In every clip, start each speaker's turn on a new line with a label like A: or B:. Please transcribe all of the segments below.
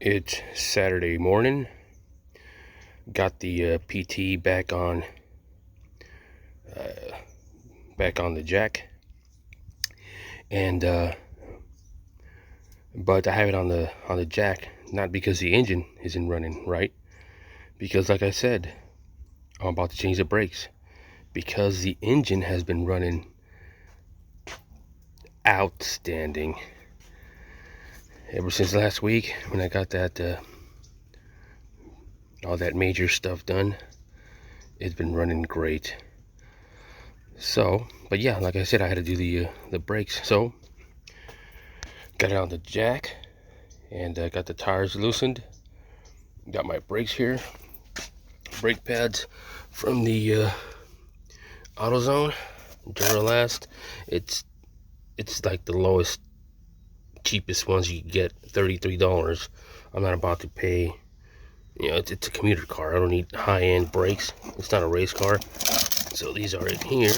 A: It's Saturday morning. Got the PT back on the jack, and but I have it on the jack not because the engine isn't running right, because like I said, I'm about to change the brakes because the engine has been running outstanding ever since last week when I got that all that major stuff done. It's been running great. So, but yeah, like I said, I had to do the brakes. So, got it on the jack, and got the tires loosened. Got my brakes here, brake pads from the AutoZone, Duralast. It's like the lowest, cheapest ones you get, $33. I'm not about to pay. It's a commuter car. I don't need high-end brakes. It's not a race car. So these are in here.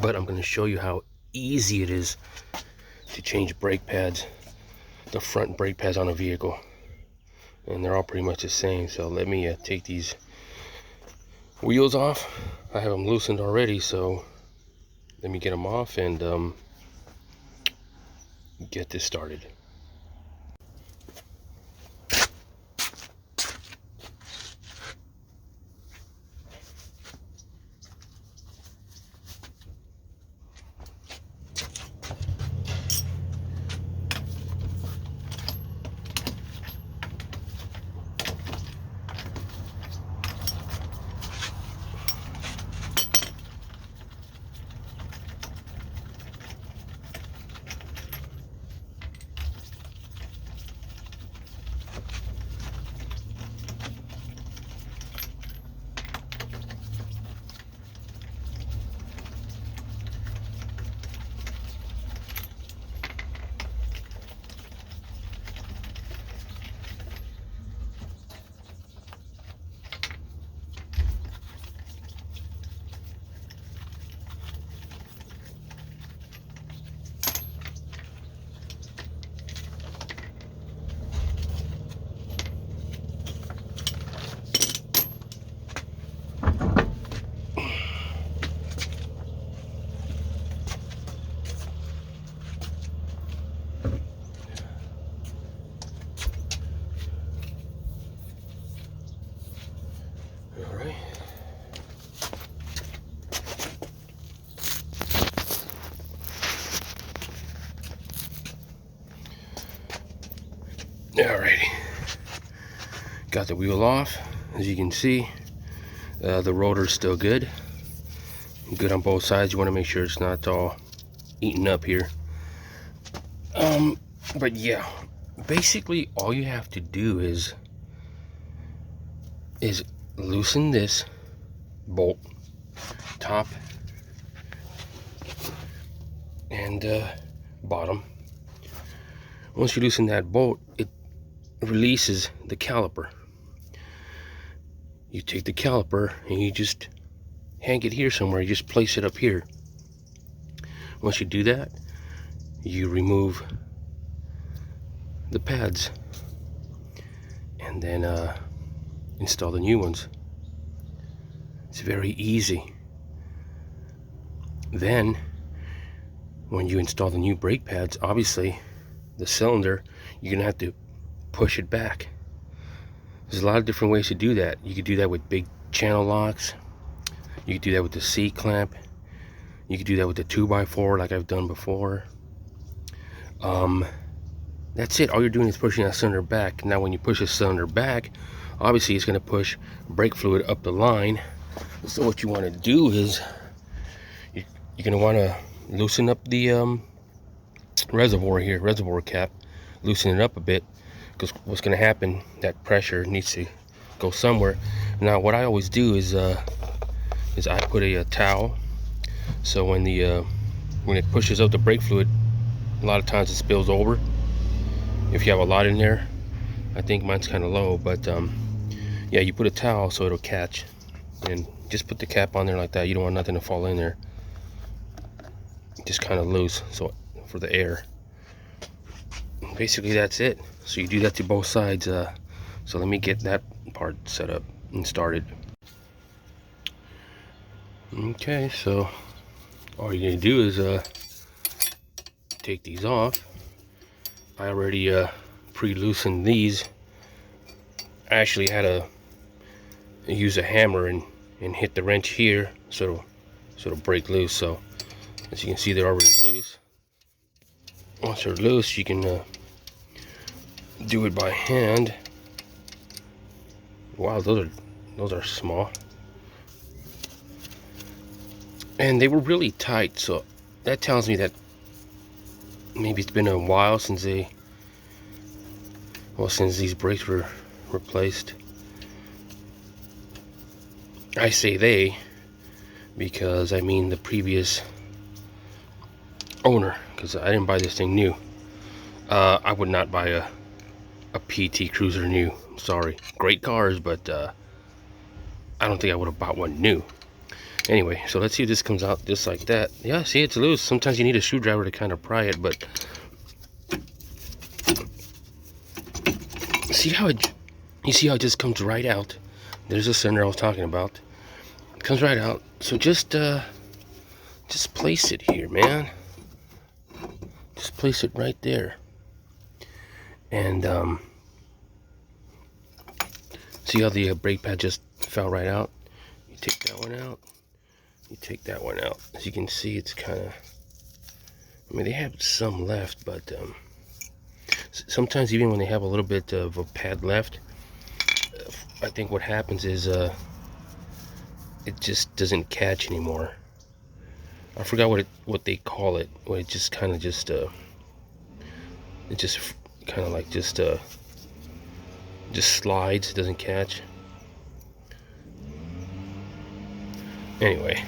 A: But I'm going to show you how easy it is to change brake pads, the front brake pads on a vehicle. And they're all pretty much the same. So let me take these wheels off. I have them loosened already, so let me get them off and get this started. Alright. Alrighty. Got the wheel off. As you can see, the rotor's still good. Good on both sides. You want to make sure it's not all eaten up here. But yeah, basically all you have to do is loosen this bolt, top and bottom. Once you loosen that bolt, it releases the caliper. You take the caliper and you just hang it here somewhere. You just place it up here. Once you do that, you remove the pads and then install the new ones. It's very easy. Then when you install the new brake pads, obviously the cylinder, you're gonna have to push it back. There's a lot of different ways to do that. You could do that with big channel locks. You could do that with the C-clamp. You could do that with the 2x4 like I've done before. That's it. All you're doing is pushing that cylinder back. Now when you push the cylinder back, obviously it's going to push brake fluid up the line. So what you want to do is you're going to want to loosen up the reservoir here, reservoir cap. Loosen it up a bit, because what's going to happen, that pressure needs to go somewhere. Now what I always do is I put a towel, so when it pushes out the brake fluid, a lot of times it spills over. If you have a lot in there, I think mine's kind of low, but yeah, you put a towel so it'll catch, and just put the cap on there like that. You don't want nothing to fall in there. Just kind of loose, so for the air. basically that's it. So you do that to both sides. So let me get that part set up and started. Okay, so all you're gonna do is take these off. I already pre-loosened these. I actually had to use a hammer and hit the wrench here so it'll break loose. So as you can see, they're already loose. Once they're loose, you can do it by hand. Wow, those are small, and they were really tight. So that tells me that maybe it's been a while since since these brakes were replaced. I say they because I mean the previous owner, because I didn't buy this thing new. I would not buy a PT Cruiser new. Sorry, great cars, but I don't think I would have bought one new. Anyway, so let's see if this comes out just like that. Yeah, see, it's loose. Sometimes you need a screwdriver to kind of pry it, but see how you see how it just comes right out. There's the center I was talking about. It comes right out. So just place it here, man. Just place it right there. And see how the brake pad just fell right out? You take that one out. You take that one out. As you can see, it's kind of, I mean, they have some left, but sometimes even when they have a little bit of a pad left, I think what happens is it just doesn't catch anymore. I forgot what they call it, where it just kind of just it just kind of like just slides, doesn't catch. Anyway,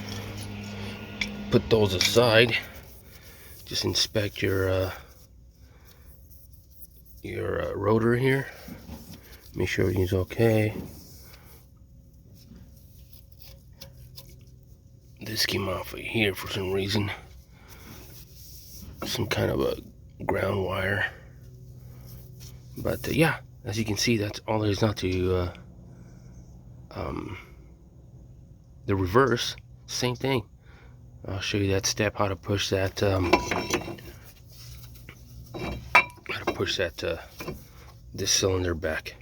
A: put those aside. Just inspect your rotor here. Make sure everything's okay. This came off of here for some reason. Some kind of a ground wire. But yeah, as you can see, that's all there is not to the reverse. Same thing. I'll show you that step, how to push that this cylinder back.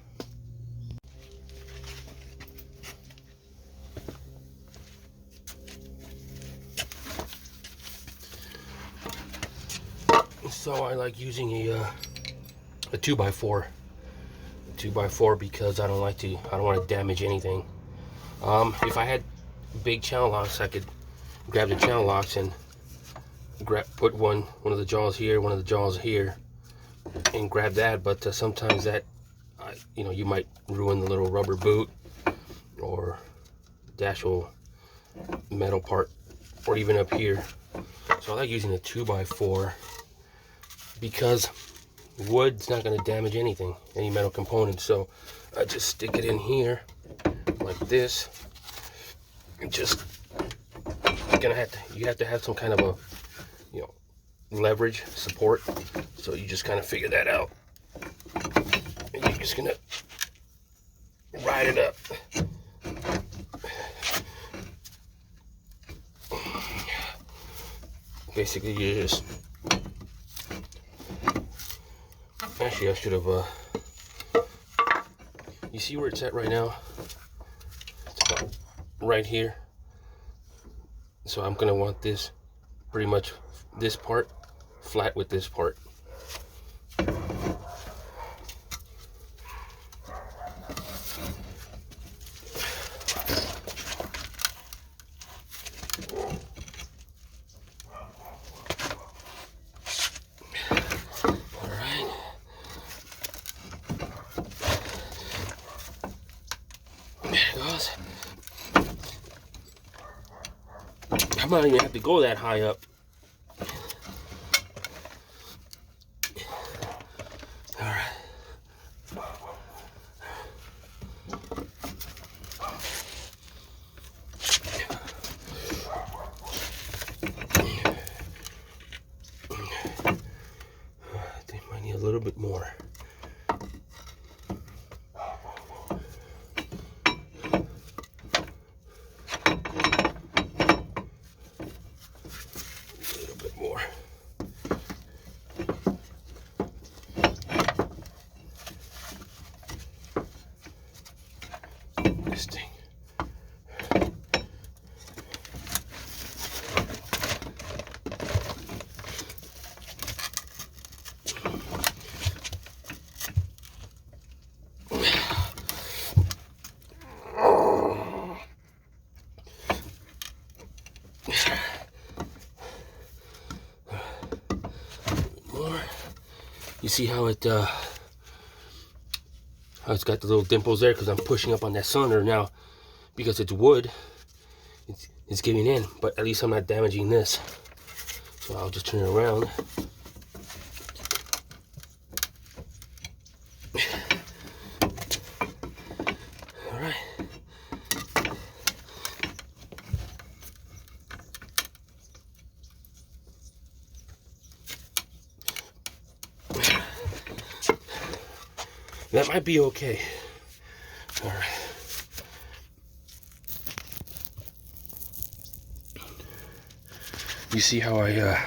A: So I like using a 2x4. A 2x4 because I don't want to damage anything. If I had big channel locks, I could grab the channel locks and put one of the jaws here, one of the jaws here, and grab that. But sometimes that, you might ruin the little rubber boot or the actual metal part, or even up here. So I like using a 2x4 because wood's not going to damage anything, any metal components. So I just stick it in here like this. And just you have to have some kind of a leverage support. So you just kind of figure that out. And you're just gonna ride it up. Basically, you just actually I should have you see where it's at right now? It's about right here. So I'm gonna want this pretty much this part flat with this part. I might even have to go that high up. Alright. I think I might need a little bit more. see how it's got the little dimples there? Because I'm pushing up on that cylinder now. Because it's wood, it's giving in, but at least I'm not damaging this. So I'll just turn it around. All right. That might be okay. All right. You see how I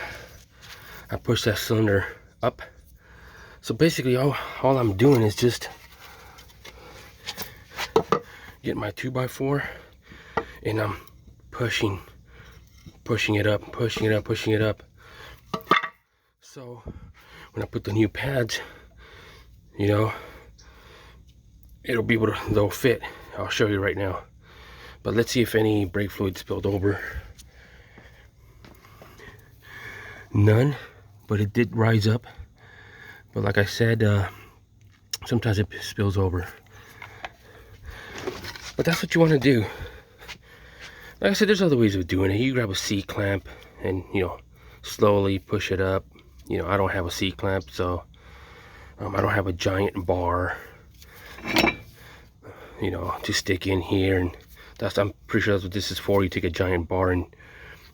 A: push that cylinder up? So basically all I'm doing is just getting my 2x4 and I'm pushing it up, pushing it up. So when I put the new pads, you know, they'll fit. I'll show you right now. But let's see if any brake fluid spilled over. None, but it did rise up. But like I said, sometimes it spills over. But that's what you want to do. Like I said, there's other ways of doing it. You grab a C-clamp and, you know, slowly push it up. You know, I don't have a C-clamp, so I don't have a giant bar, you know, to stick in here. And I'm pretty sure that's what this is for. You take a giant bar and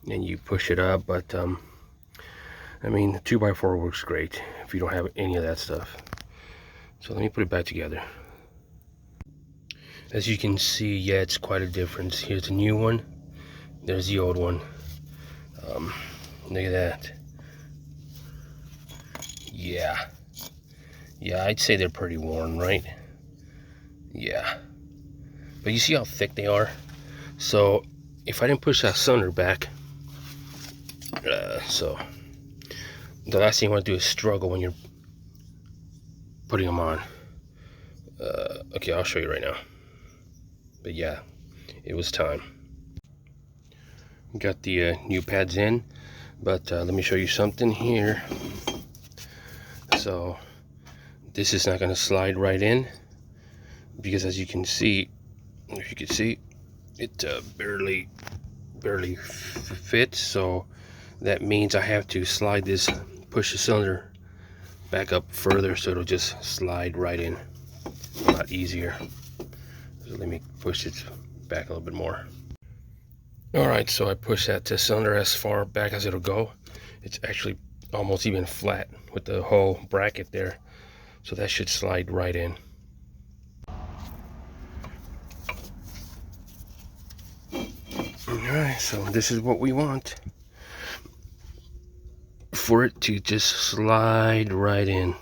A: you push it up. But I mean, the 2x4 works great if you don't have any of that stuff. So let me put it back together. As you can see, yeah, it's quite a difference. Here's the new one. There's the old one. Look at that. Yeah. Yeah, I'd say they're pretty worn, right? Yeah. But you see how thick they are? So if I didn't push that cylinder back, so the last thing you want to do is struggle when you're putting them on. Okay, I'll show you right now. But yeah, it was time. Got the new pads in, but let me show you something here. So this is not going to slide right in, because as you can see, if you can see, it barely fits. So that means I have to slide this, push the cylinder back up further, so it'll just slide right in. A lot easier. So let me push it back a little bit more. Alright, so I push that cylinder as far back as it'll go. It's actually almost even flat with the whole bracket there. So that should slide right in. Alright, so this is what we want. For it to just slide right in.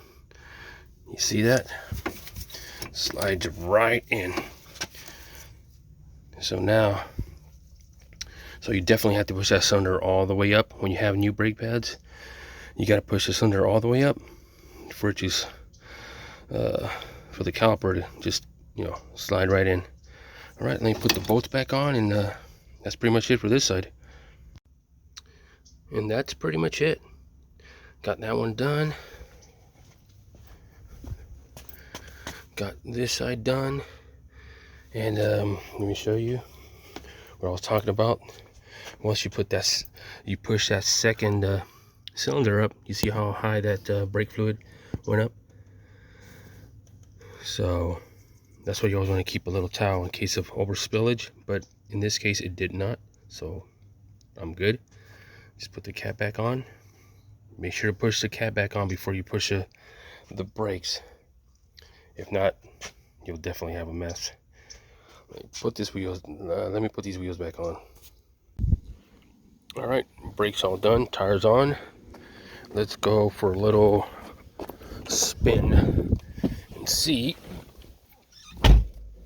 A: You see that? Slides right in. So now, so you definitely have to push that cylinder all the way up when you have new brake pads. You got to push the cylinder all the way up for it just for the caliper to just, you know, slide right in. All right, let me put the bolts back on, and that's pretty much it for this side. And that's pretty much it. Got that one done. Got this side done. And let me show you what I was talking about. Once you put that, you push that second cylinder up, you see how high that brake fluid went up. So that's why you always want to keep a little towel in case of over spillage, but in this case it did not, so I'm good. Just put the cap back on. Make sure to push the cap back on before you push the brakes. If not, you'll definitely have a mess. Let me put these wheels back on. All right, brakes all done, tires on. Let's go for a little spin and see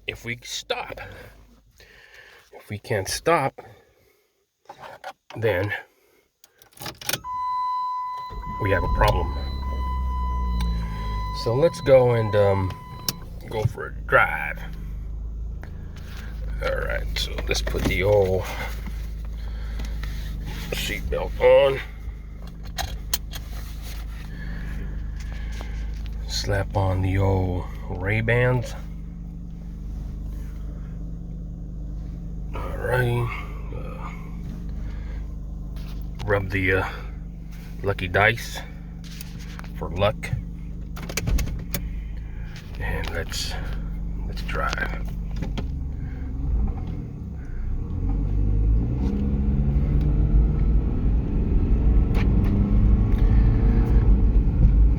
A: if we stop. If we can't stop, then we have a problem. So let's go and go for a drive. All right, so let's put the old seat belt on. Slap on the old Ray-Bans. Alrighty. Rub the lucky dice for luck. And let's drive.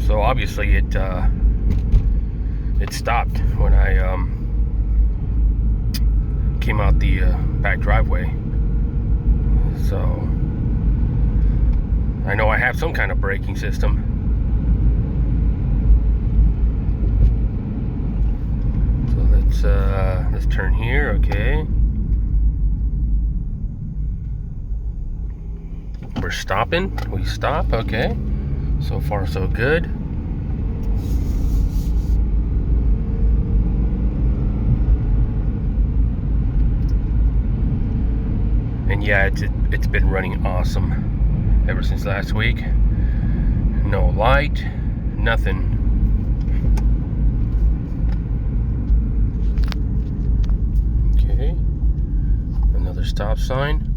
A: So obviously it stopped when I came out the back driveway. So I know I have some kind of braking system. So let's turn here, okay. We're stopping. We stop, okay. So far so good. And yeah, it's been running awesome ever since last week. No light, nothing. Okay, another stop sign.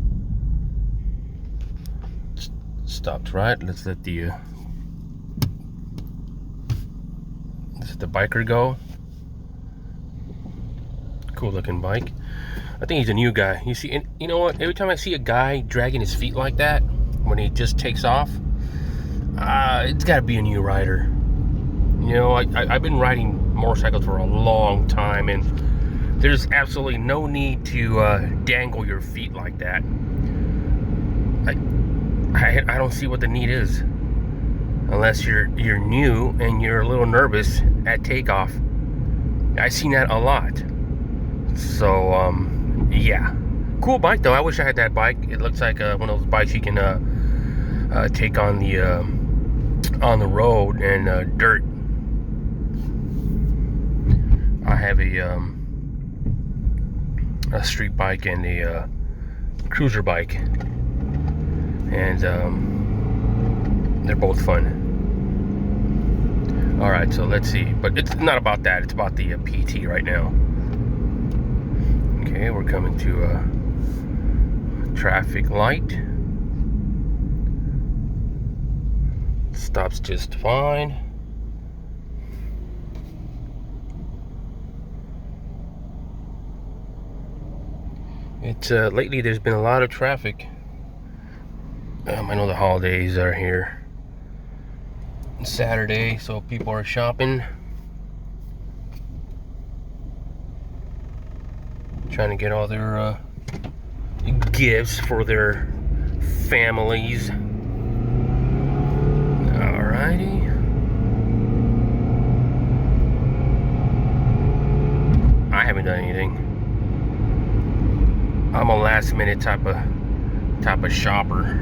A: Stopped right. Let's let the biker go. Cool looking bike. I think he's a new guy. You see, and you know what? Every time I see a guy dragging his feet like that when he just takes off, it's got to be a new rider. You know, I've been riding motorcycles for a long time, and there's absolutely no need to dangle your feet like that. I don't see what the need is, unless you're new and you're a little nervous at takeoff. I've seen that a lot. So yeah, cool bike though. I wish I had that bike. It looks like one of those bikes you can take on the road and dirt. I have a street bike and a cruiser bike, and they're both fun. All right, so let's see. But it's not about that. It's about the PT right now. Okay, we're coming to a traffic light. Stops just fine. It's lately there's been a lot of traffic. I know the holidays are here. It's Saturday, so people are shopping. Trying to get all their gifts for their families. Alrighty. I haven't done anything. I'm a last minute type of shopper.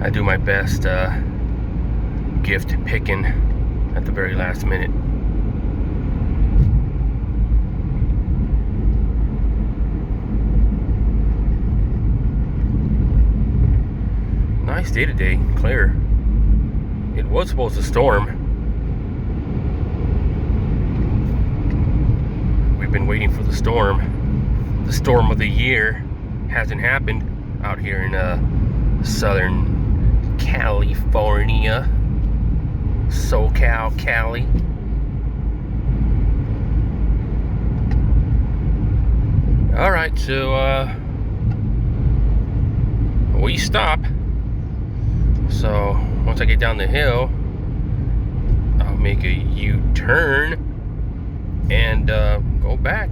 A: I do my best gift picking at the very last minute. Nice day today, clear. It was supposed to storm. We've been waiting for the storm. The storm of the year hasn't happened out here in Southern California. SoCal, Cali. Alright, so we stop. So once I get down the hill, I'll make a U-turn and go back,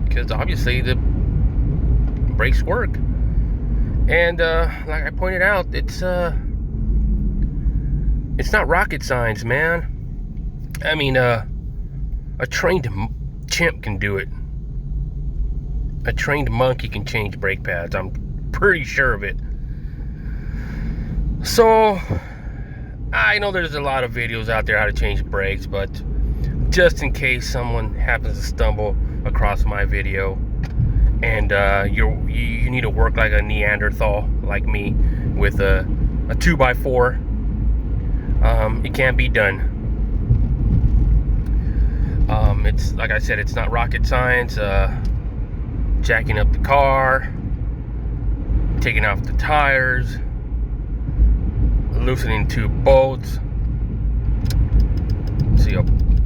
A: because obviously the brakes work. And like I pointed out, it's not rocket science, man. I mean, a trained chimp can do it. A trained monkey can change brake pads. I'm pretty sure of it. So I know there's a lot of videos out there how to change brakes, but just in case someone happens to stumble across my video and you need to work like a Neanderthal like me with a 2x4, it can't be done. It's like I said, it's not rocket science. Jacking up the car, taking off the tires, loosening 2 bolts. See,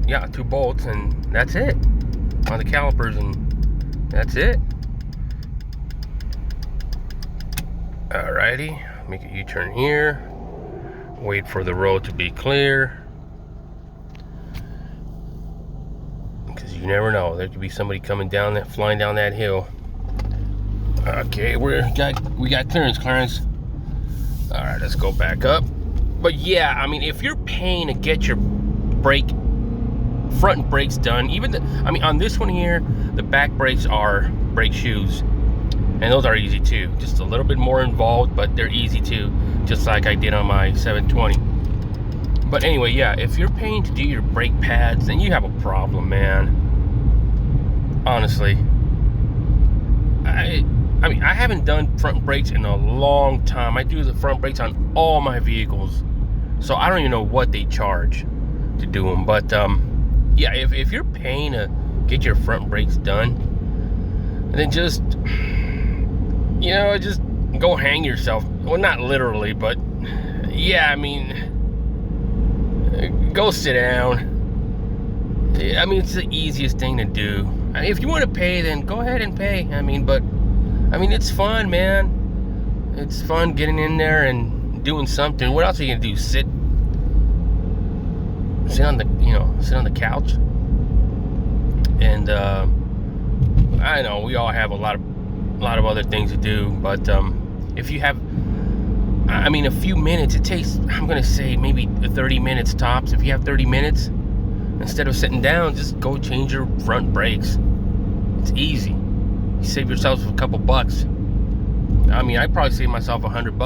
A: yeah, 2 bolts, and that's it on the calipers, and that's it. Alrighty, make a U-turn here. Wait for the road to be clear, because you never know, there could be somebody coming down that, flying down that hill. Okay, we got clearance. All right, let's go back up. But yeah, I mean, if you're paying to get your front brakes done, I mean, on this one here, the back brakes are brake shoes, and those are easy too. Just a little bit more involved, but they're easy too, just like I did on my 720. But anyway, yeah, if you're paying to do your brake pads, then you have a problem, man. Honestly, I mean, I haven't done front brakes in a long time. I do the front brakes on all my vehicles, so I don't even know what they charge to do them. But yeah, if you're paying to get your front brakes done, then just, you know, just go hang yourself. Well, not literally, but yeah, I mean, go sit down. I mean, it's the easiest thing to do. I mean, if you want to pay, then go ahead and pay. I mean, but I mean, it's fun, man. It's fun getting in there and doing something. What else are you gonna do? Sit on the, you know, sit on the couch? And I know we all have a lot of other things to do, but if you have, I mean, a few minutes, it takes, I'm gonna say maybe 30 minutes tops. If you have 30 minutes, instead of sitting down, just go change your front brakes. It's easy. You save yourself a couple bucks. I mean, I probably save myself $100.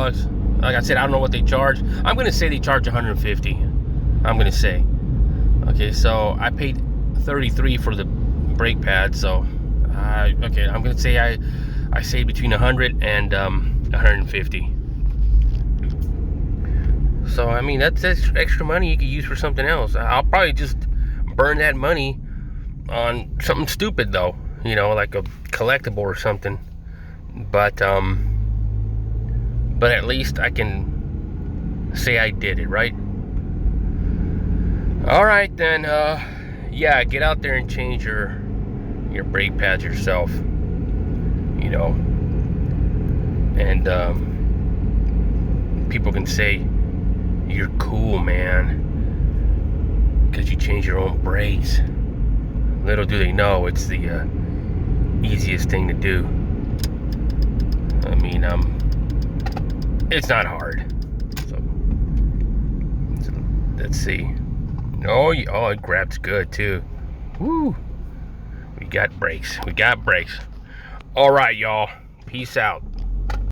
A: Like I said, I don't know what they charge. I'm gonna say they charge 150. I'm gonna say. Okay, so I paid $33 for the brake pad. So, okay, I'm gonna say I saved between 100 and 150. So I mean, that's extra money you could use for something else. I'll probably just burn that money on something stupid though. You know, like a collectible or something. But at least I can say I did it, right? All right, then, yeah, get out there and change your brake pads yourself, you know, and people can say you're cool, man, because you change your own brakes. Little do they know it's the easiest thing to do. I mean, it's not hard. So let's see. Oh, it grabs good too. Woo! We got brakes. All right, y'all. Peace out.